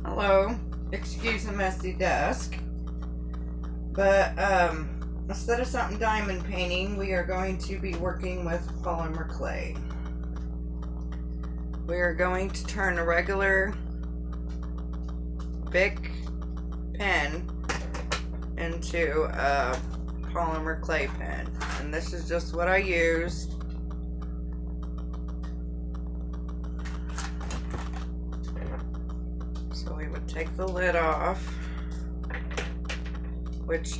Hello, excuse the messy desk, but instead of something diamond painting, we are going to be working with polymer clay. We are going to turn a regular Bic pen into a polymer clay pen, and this is just what I used. So we would take the lid off, which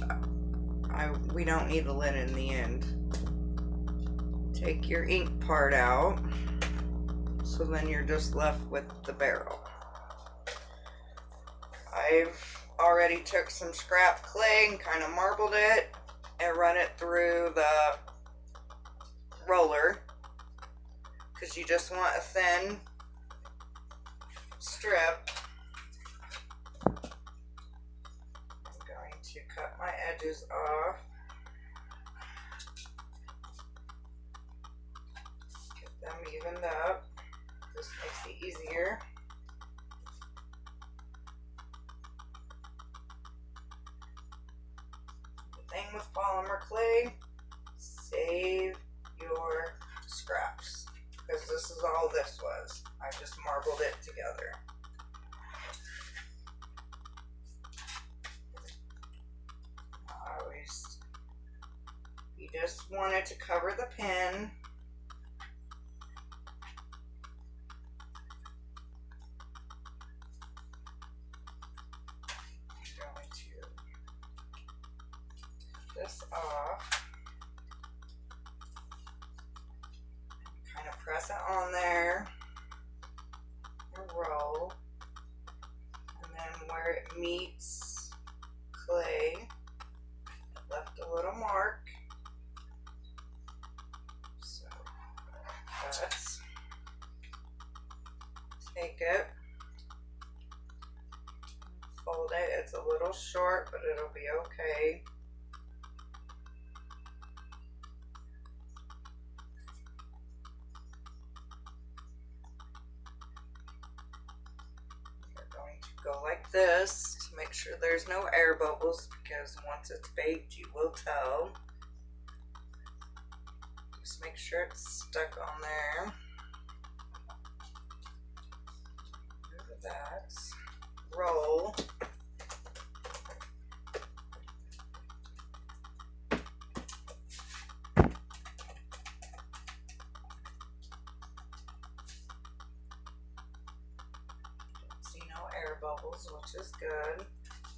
we don't need the lid in the end. Take your ink part out, so then you're just left with the barrel. I've already took some scrap clay and kind of marbled it and run it through the roller, because you just want a thin strip. To cut my edges off. Get them evened up. This makes it easier. The thing with polymer clay, save your scraps, because this is all this was. I just marbled it together. You just want it to cover the pen. I'm going to take this off. Kind of press it on there. Roll. And then where it meets clay, it left a little mark. Let's take it, fold it. It's a little short, but it'll be okay. We're going to go like this to make sure there's no air bubbles, because once it's baked, you will tell. Just make sure it's stuck on there. Remove that. Roll. Don't see no air bubbles, which is good.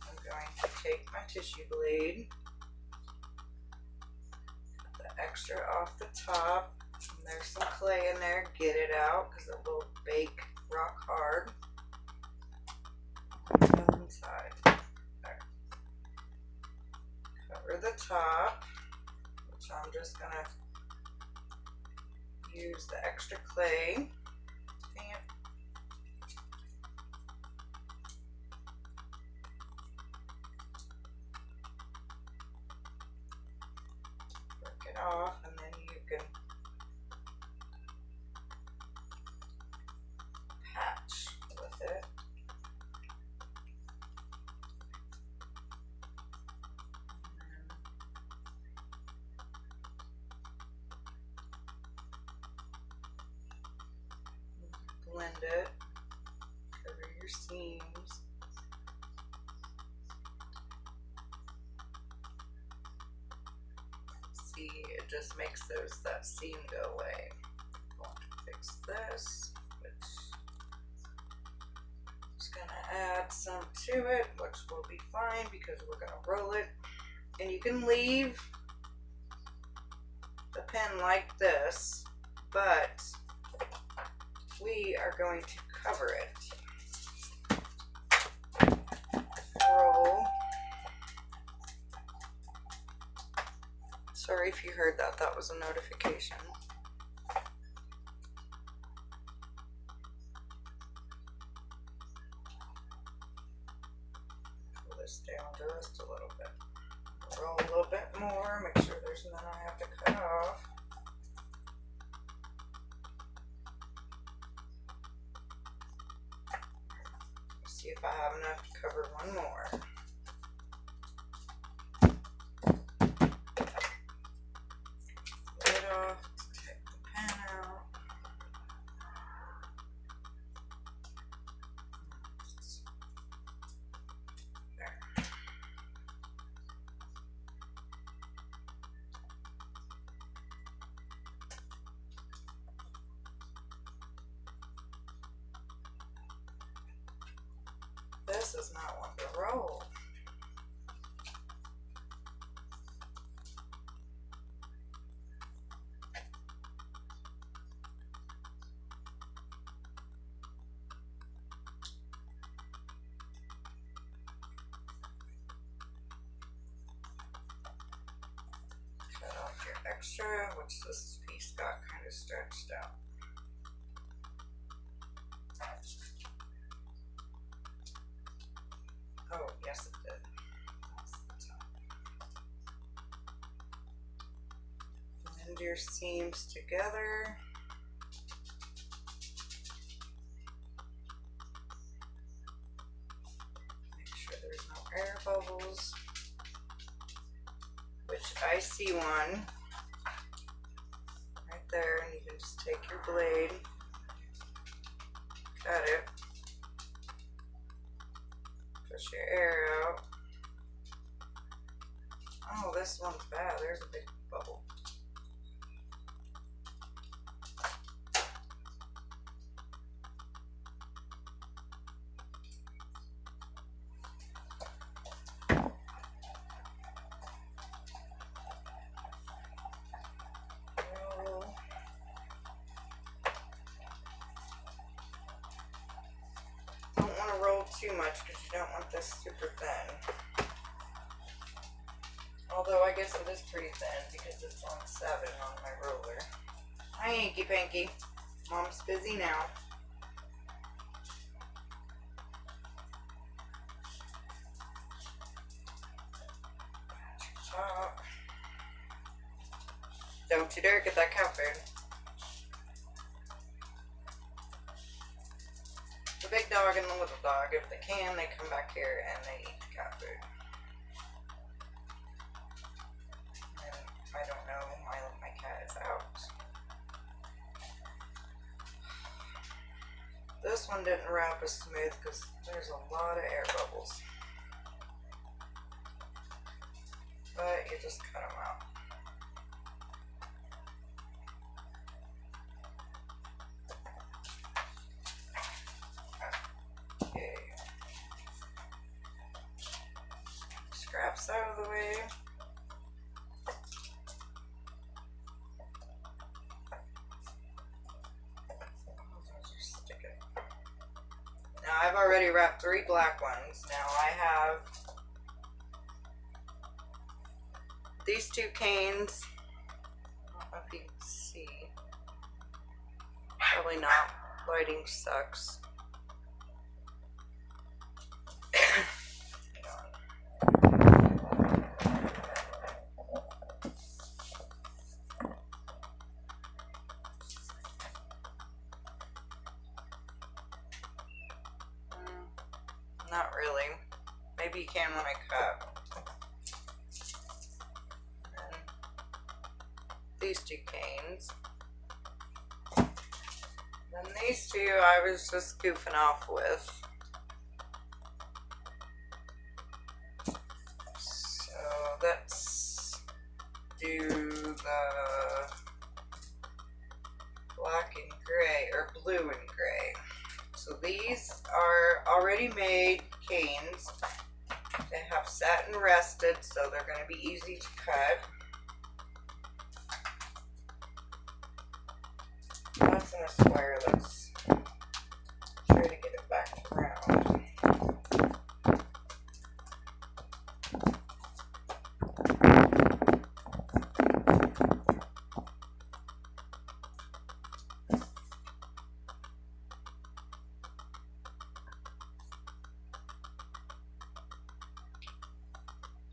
I'm going to take my tissue blade, extra off the top, and there's some clay in there. Get it out, because it will bake rock hard. Inside. There. Cover the top, which I'm just gonna use the extra clay. Off, and then you can patch with it. Blend it, cover your seams. See, it just makes that seam go away. I'm going to fix this, which is going to add some to it, which will be fine because we're going to roll it. And you can leave the pen like this, but we are going to cover it. Roll. Sorry if you heard that. That was a notification. Pull this down just a little bit. Roll a little bit more. Make sure there's none I have to cut off. see if I have enough to cover one more. Lid off, take the pen out. There. This is not one to roll. Cut off your extra, which this piece got kind of stretched out. Oh, yes it did. That's the top. Blend your seams together. Make sure there's no air bubbles. Which I see one right there, and you can just take your blade, cut it, push your air out. Oh, this one's bad. There's a big bubble. Don't want to roll too much because you don't want this super thin. Although I guess it is pretty thin because it's on 7 on my roller. Hi, Inky Pinky. Mom's busy now. Top. Don't you dare get that cat food. The big dog and the little dog, if they can, they come back here and they eat the cat food. And I don't know, my cat is out. This one didn't wrap as smooth because there's a lot of air bubbles. But you just cut them out. Okay. Scraps out of the way. Now I've already wrapped 3 black ones. Now I have these 2 canes. I don't know if you can see. Probably not. Lighting sucks. Not really. Maybe you can when I cut. And these 2 canes. Then these 2 I was just goofing off with. So let's do the black and gray, or blue and gray. So these are already made canes. They have sat and rested, so they're going to be easy to cut. That's in a square. Let's try to get it back around.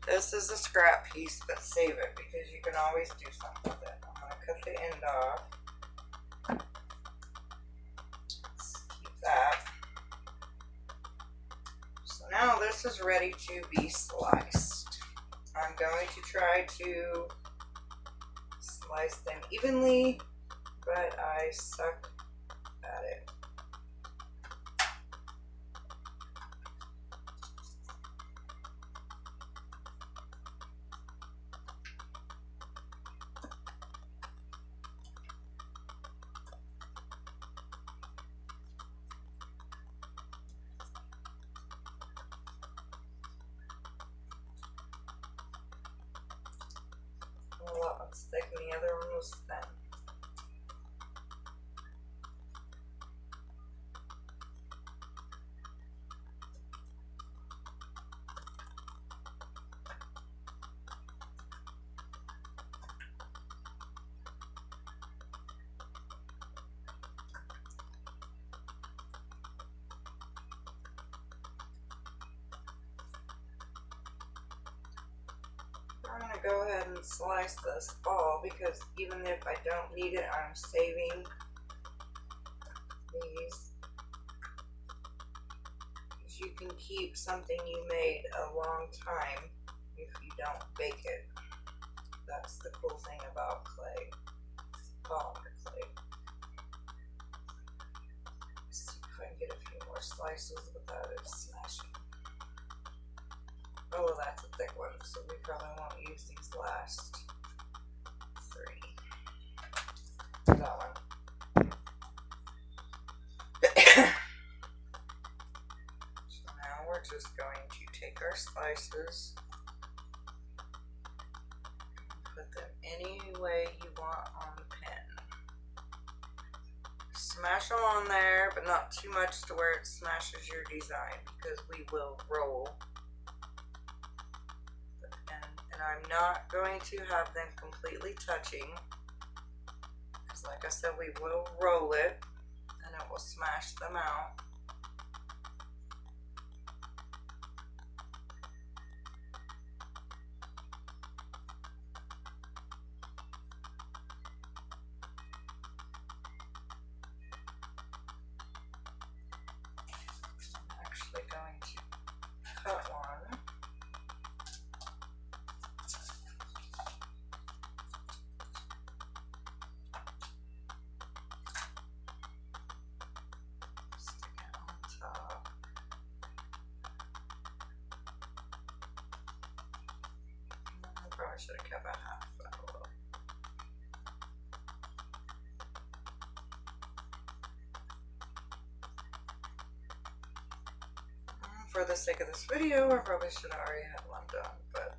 This is a scrap piece, but save it because you can always do something with it. I'm going to cut the end off. Let's keep that. this is ready to be sliced. I'm going to try to slice them evenly, but I suck at it. Well, that one's thick and the other one was thin. I'm going to go ahead and slice this all because even if I don't need it, I'm saving these. Because you can keep something you made a long time if you don't bake it. That's the cool thing about clay, polymer clay. Let's see if I can get a few more slices without it smashing. Oh, well, that's a thick one, so we probably won't use these last 3. That one. So now we're just going to take our slices and put them any way you want on the pen. Smash them on there, but not too much to where it smashes your design, because we will roll. And I'm not going to have them completely touching, because like I said, we will roll it and it will smash them out. I'm actually going to cut one. I should have kept a half that little. For the sake of this video, I probably should have already had one done, but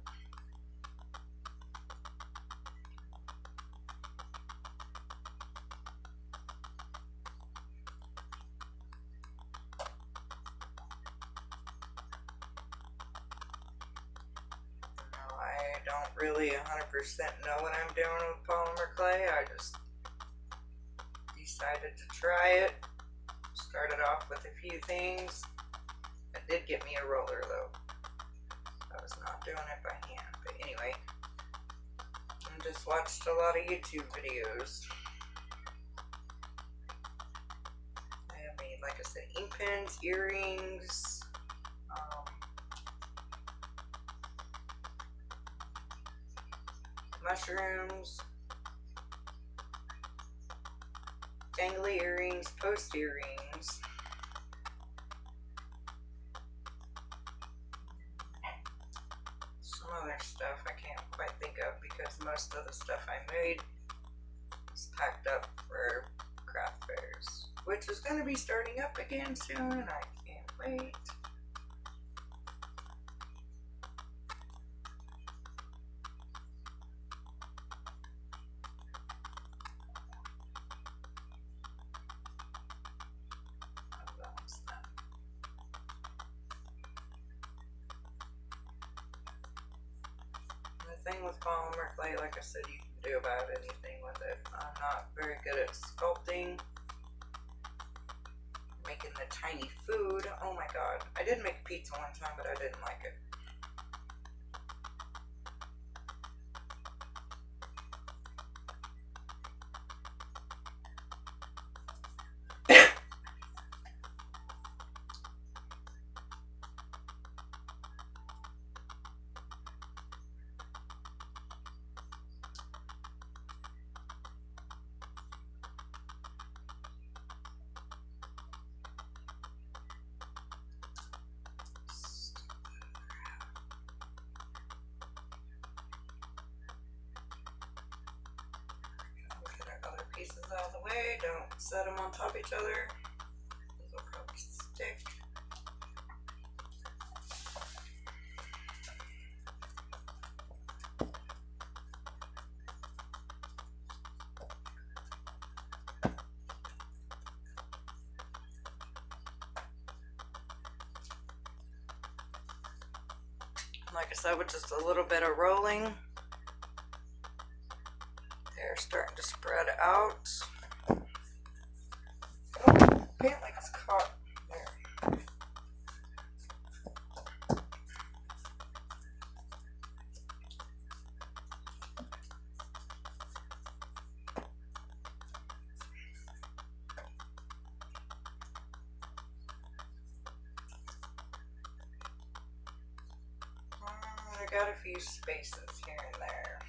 don't really 100% know what I'm doing with polymer clay. I just decided to try it. Started off with a few things. It did get me a roller though. I was not doing it by hand. But anyway, I just watched a lot of YouTube videos. I made, like I said, ink pens, earrings, mushrooms, dangly earrings, post earrings, some other stuff I can't quite think of because most of the stuff I made is packed up for craft fairs, which is going to be starting up again soon, and I can't wait. The thing with polymer clay, like I said, you can do about anything with it. I'm not very good at sculpting, making the tiny food. Oh my god, I did make pizza one time, but I didn't like it. out of the way. Don't set them on top of each other. They'll probably stick. Like I said, with just a little bit of rolling, they're starting to spread out. Oh, paint like it's caught there. I got a few spaces here and there.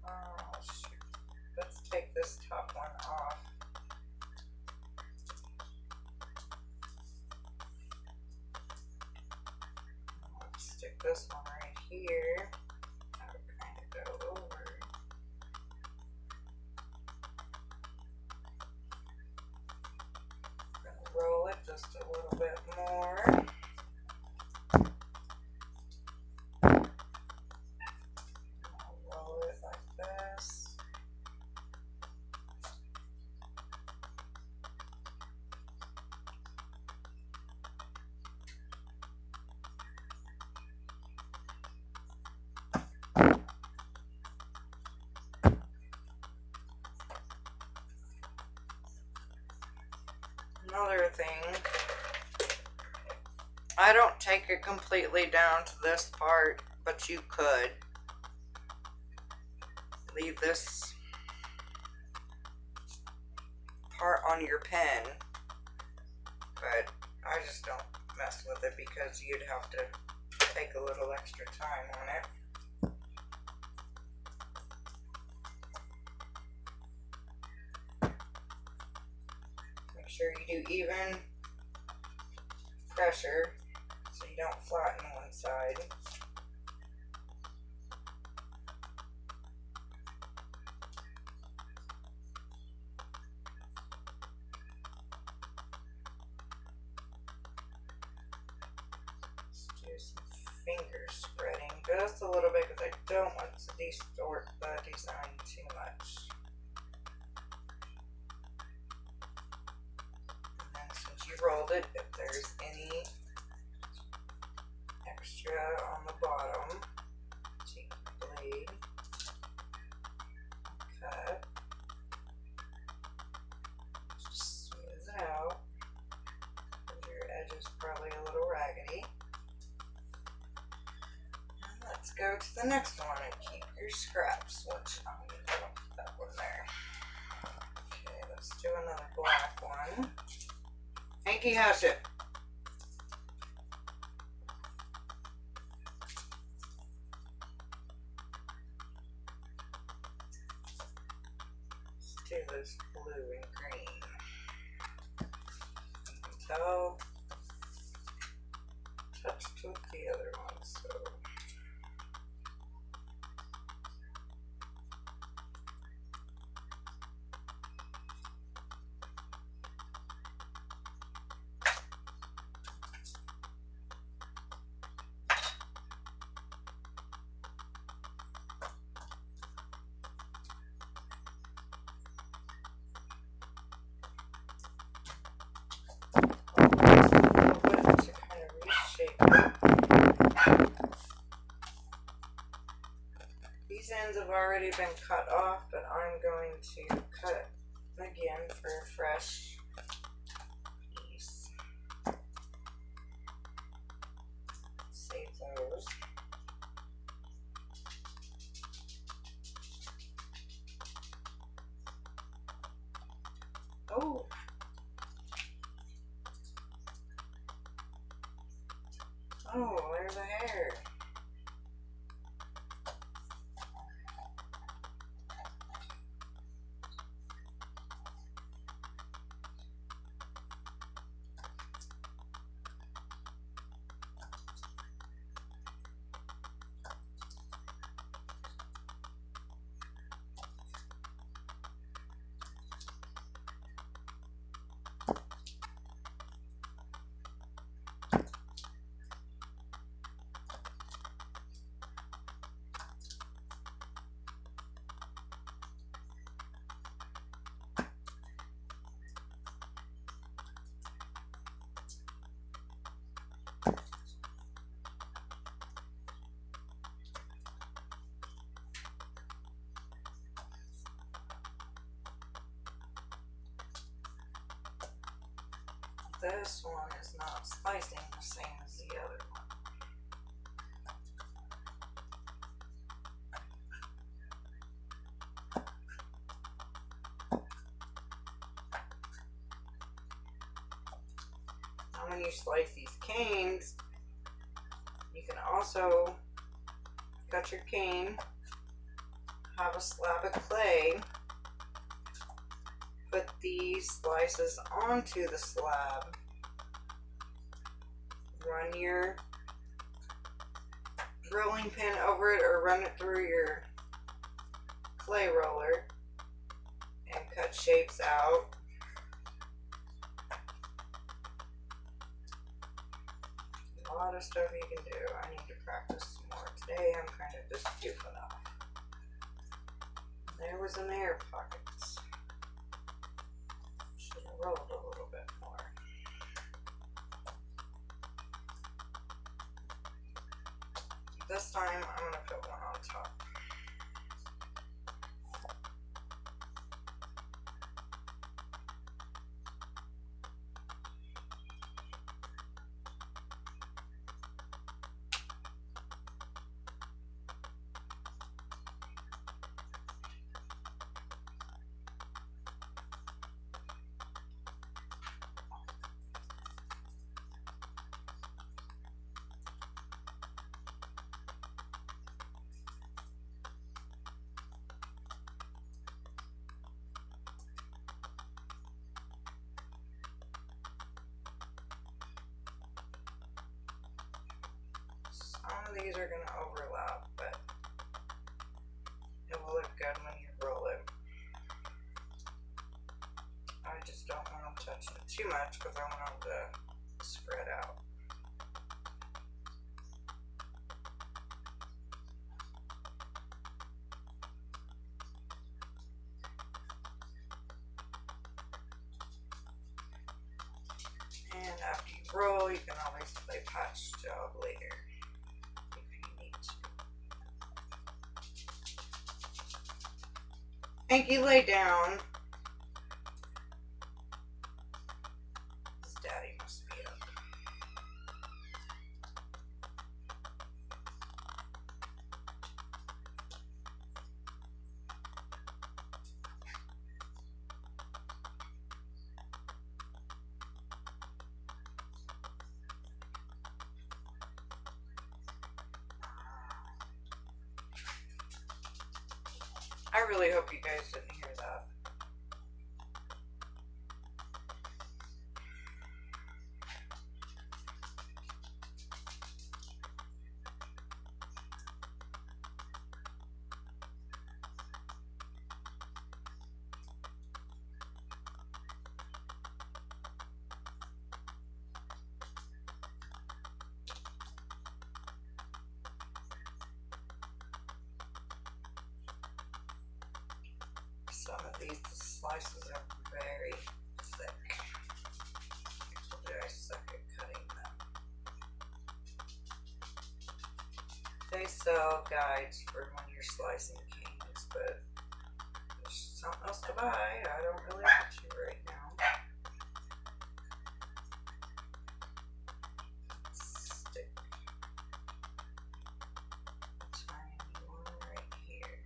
Oh, shoot. Let's take this top one off. Let's stick this one right here. That would kind of go over. I'm gonna roll it just a little bit more. Another thing, I don't take it completely down to this part, but you could leave this part on your pen, but I just don't mess with it because you'd have to take a little extra time on it. Make sure you do even pressure so you don't flatten one side. Let's do some finger spreading just a little bit because I don't want to distort the design too much. You rolled it, if there's any extra on the bottom, take the blade, cut, just smooth it out, because your edge is probably a little raggedy. And let's go to the next one and keep your scraps, which I'm going to put that one there. Okay, let's do another black one. Hanky has it. Let's do this blue and green. You can tell touched with the other one, so these ends have already been cut off, but I'm going to cut again for a fresh piece. Save those. Oh! Oh, there's a hair. this one is not slicing the same as the other one. Now when you slice these canes, you can also cut your cane, have a slab of clay, put these slices onto the slab, run your rolling pin over it or run it through your clay roller and cut shapes out. A lot of stuff you can do. I need to practice some more. Today I'm kind of just goofing off. There was an air pocket. Should have rolled a little bit more. This time I'm going to put one on top. Some of these are going to overlap, but it will look good when you roll it. I just don't want them touching too much because I want them to spread out. And after you roll, you can always play patch job later if you need to. Hanky, lay down. His daddy must be up. I really hope you guys didn't hear that. Some of these slices are very thick. I told you I suck at cutting them. They sell guides for when you're slicing canes, but there's something else to buy. I don't really want to right now. Stick a tiny one right here.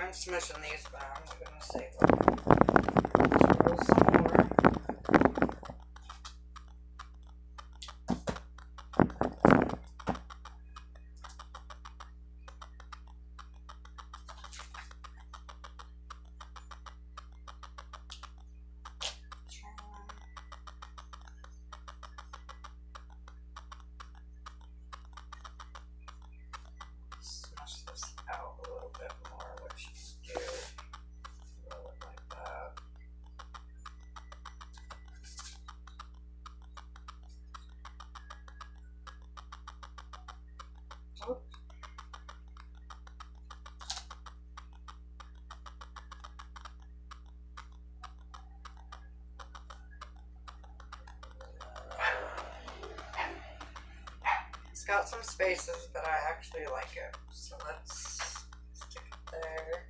done smishing these, but I'm going to save them. Let's roll some more. Smush this out a little bit more, which you do. Roll it like that. Oop. It's got some spaces, but I actually like it. So let's stick it there.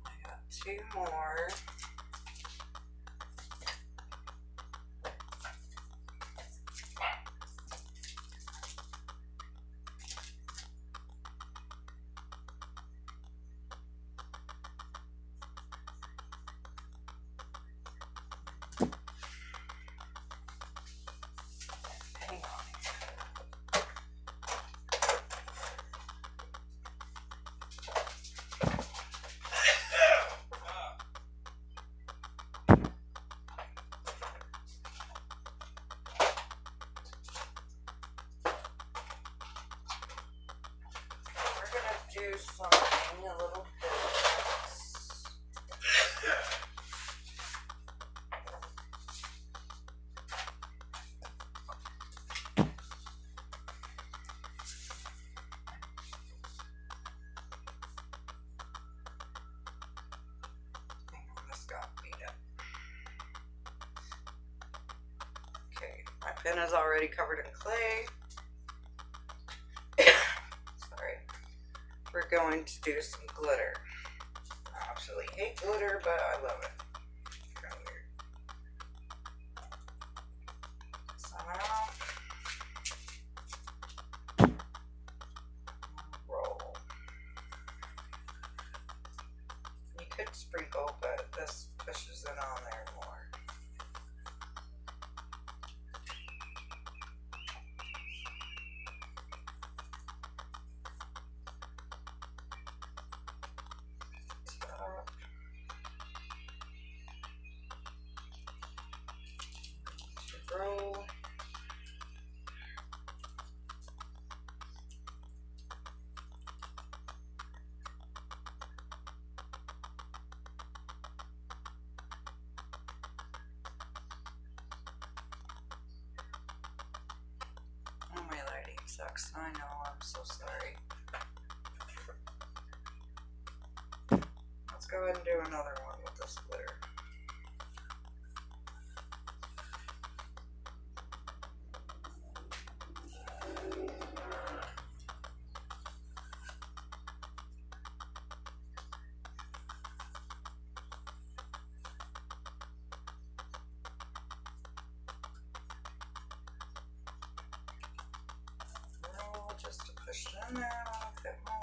I got 2 more. Do something a little bit. This got beat up. Okay, my pen is already covered in clay. Sorry. We're going to do some glitter. I absolutely hate glitter, but I love it. Kind of weird. Some out. Roll. You could sprinkle, but this pushes it on there more. Roll. Oh, my lighting sucks. I know, I'm so sorry. Let's go ahead and do another one with this glitter. Just to push it in there a little bit more.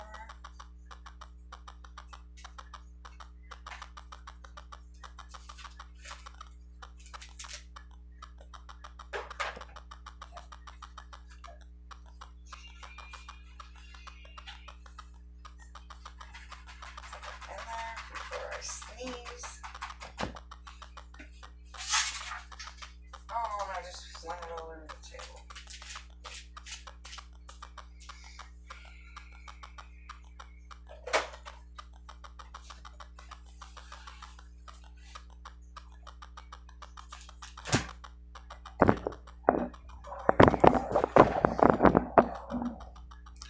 In there before I sneeze. Oh, and I just flung it all over the table.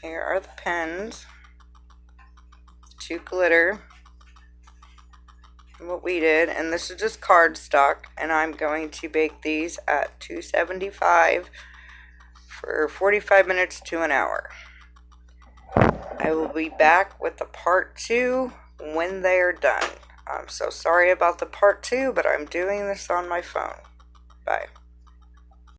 Here are the pens to glitter, what we did, and this is just cardstock, and I'm going to bake these at 275 for 45 minutes to an hour. I will be back with the part 2 when they are done. I'm so sorry about the part 2, but I'm doing this on my phone. Bye.